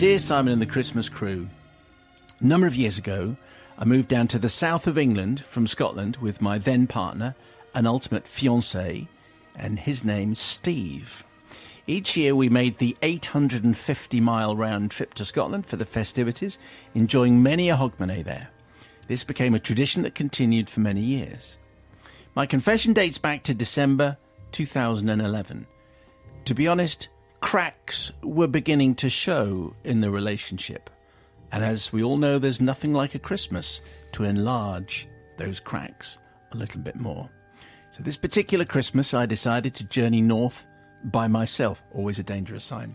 Dear Simon and the Christmas crew, a number of years ago, I moved down to the south of England from Scotland with my then partner, an ultimate fiancé, and his name's Steve. Each year we made the 850-mile round trip to Scotland for the festivities, enjoying many a hogmanay there. This became a tradition that continued for many years. My confession dates back to December 2011. To be honest, cracks were beginning to show in the relationship. And as we all know, there's nothing like a Christmas to enlarge those cracks a little bit more. So this particular Christmas, I decided to journey north by myself, always a dangerous sign.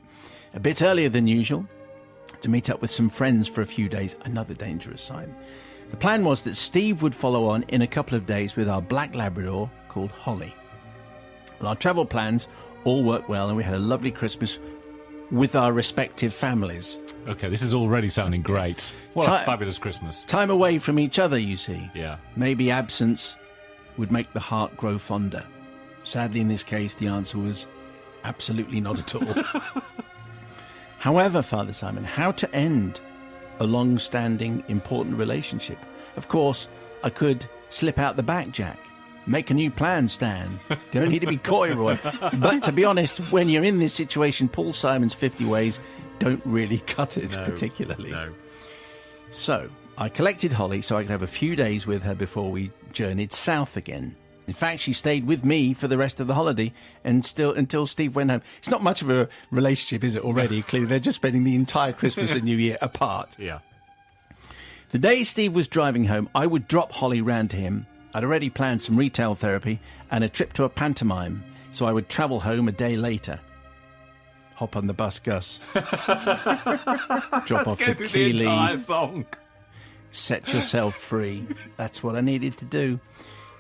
A bit earlier than usual, to meet up with some friends for a few days, another dangerous sign. The plan was that Steve would follow on in a couple of days with our black Labrador called Holly. Well, our travel plans all worked well, and we had a lovely Christmas with our respective families. Okay, this is already sounding great. What a fabulous Christmas. Time away from each other, you see. Yeah. Maybe absence would make the heart grow fonder. Sadly, in this case, the answer was absolutely not at all. However, Father Simon, how to end a long-standing, important relationship? Of course, I could slip out the back, Jack. Make a new plan, Stan. Don't need to be coy, Roy. But to be honest, when you're in this situation, Paul Simon's 50 ways don't really cut it particularly. No. So I collected Holly so I could have a few days with her before we journeyed south again. In fact, she stayed with me for the rest of the holiday until Steve went home. It's not much of a relationship, is it, already? Clearly, they're just spending the entire Christmas and New Year apart. Yeah. The day Steve was driving home, I would drop Holly round to him. I'd already planned some retail therapy and a trip to a pantomime, so I would travel home a day later. Hop on the bus, Gus. Drop off the Keeley. The entire song. Set yourself free. That's what I needed to do.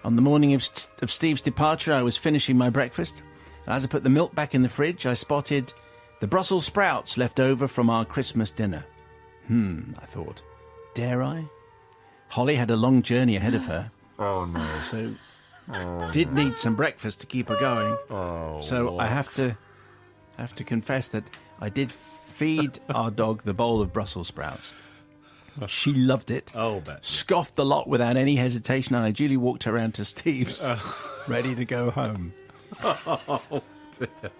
On the morning of Steve's departure, I was finishing my breakfast. And as I put the milk back in the fridge, I spotted the Brussels sprouts left over from our Christmas dinner. I thought, dare I? Holly had a long journey ahead of her. Oh, no. So did need some breakfast to keep her going. So I have to confess that I did feed our dog the bowl of Brussels sprouts. She loved it. Oh, bet. Scoffed the lot without any hesitation, and I duly walked her around to Steve's, ready to go home. Oh, dear.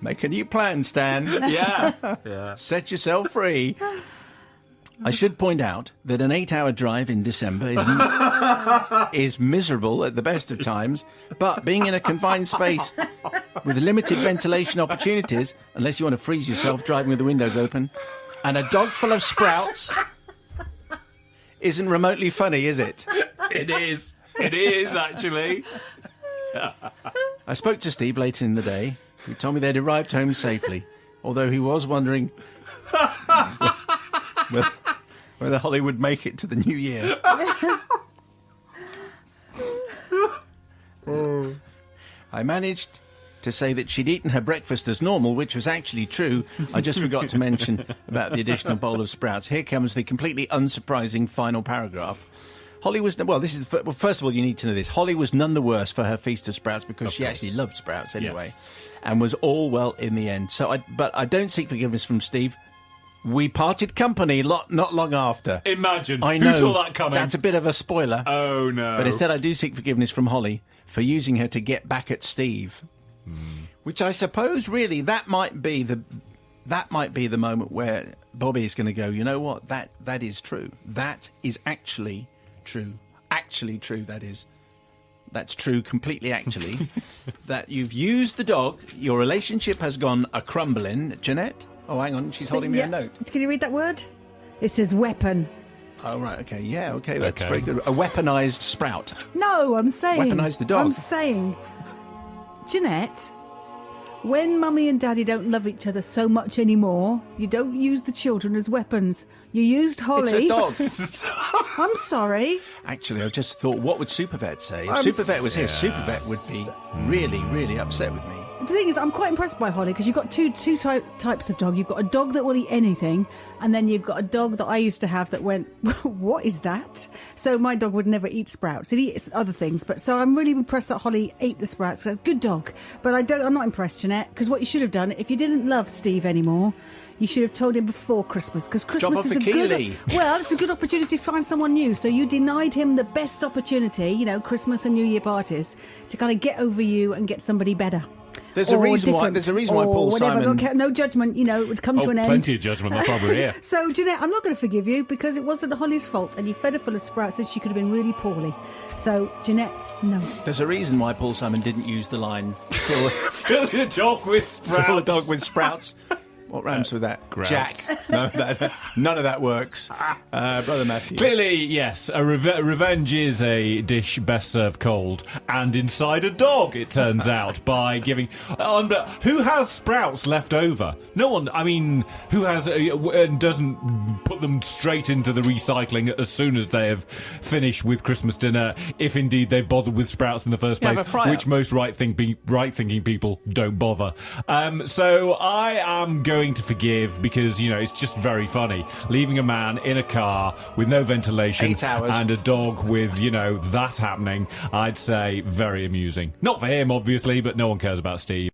Make a new plan, Stan. Yeah. Set yourself free. I should point out that an 8-hour drive in December is miserable at the best of times, but being in a confined space with limited ventilation opportunities, unless you want to freeze yourself driving with the windows open, and a dog full of sprouts isn't remotely funny, is it? It is. It is, actually. I spoke to Steve later in the day, who told me they'd arrived home safely, although he was wondering whether Holly would make it to the new year. I managed to say that she'd eaten her breakfast as normal, which was actually true. I just forgot to mention about the additional bowl of sprouts. Here comes the completely unsurprising final paragraph. Holly was... Well, first of all, you need to know this. Holly was none the worse for her feast of sprouts because she actually loved sprouts anyway, and was all well in the end. But I don't seek forgiveness from Steve. We parted company not long after. Imagine. I know. Who saw that coming? That's a bit of a spoiler. Oh, no. But instead, I do seek forgiveness from Holly for using her to get back at Steve. Which I suppose, really, that might be the moment where Bobby is going to go, you know what, that is true. That is actually true. Actually true, that is. That's true, completely actually. That you've used the dog, your relationship has gone a-crumbling. Jeanette? Oh, hang on, she's holding me a note. Can you read that word? It says weapon. Oh, right, okay, yeah, okay, that's very good. A weaponised sprout. No, I'm saying... Weaponise the dog. I'm saying... Jeanette, when Mummy and Daddy don't love each other so much anymore, you don't use the children as weapons. You used Holly... It's a dog. I'm sorry. Actually, I just thought, what would Supervet say? If Supervet was here, Supervet would be really, really upset with me. The thing is, I'm quite impressed by Holly because you've got two types of dog. You've got a dog that will eat anything, and then you've got a dog that I used to have that went, what is that? So my dog would never eat sprouts. It eats other things. But so I'm really impressed that Holly ate the sprouts. So good dog. But I'm not impressed, Jeanette, because what you should have done, if you didn't love Steve anymore, You should have told him before Christmas, because Christmas off is the a good. Keeley. Well, it's a good opportunity to find someone new. So you denied him the best opportunity, Christmas and New Year parties, to kind of get over you and get somebody better. There's a reason why Paul whatever. Simon. No judgment. It would come to an end. Plenty of judgment. That's why we're here. So, Jeanette, I'm not going to forgive you because it wasn't Holly's fault, and you fed her full of sprouts and she could have been really poorly. So, Jeanette, no. There's a reason why Paul Simon didn't use the line Fill the dog with sprouts. fill a dog with sprouts. What rhymes with that? Grouts. Jack. No, none of that works. Brother Matthew. Clearly, yes, revenge is a dish best served cold and inside a dog, it turns out, by giving... who has sprouts left over? No one. I mean, who has... and doesn't put them straight into the recycling as soon as they have finished with Christmas dinner, if indeed they've bothered with sprouts in the first place, which most right-thinking people don't bother. So I am going to forgive because, it's just very funny. Leaving a man in a car with no ventilation 8 hours. and a dog with, that happening, I'd say very amusing. Not for him, obviously, but no one cares about Steve.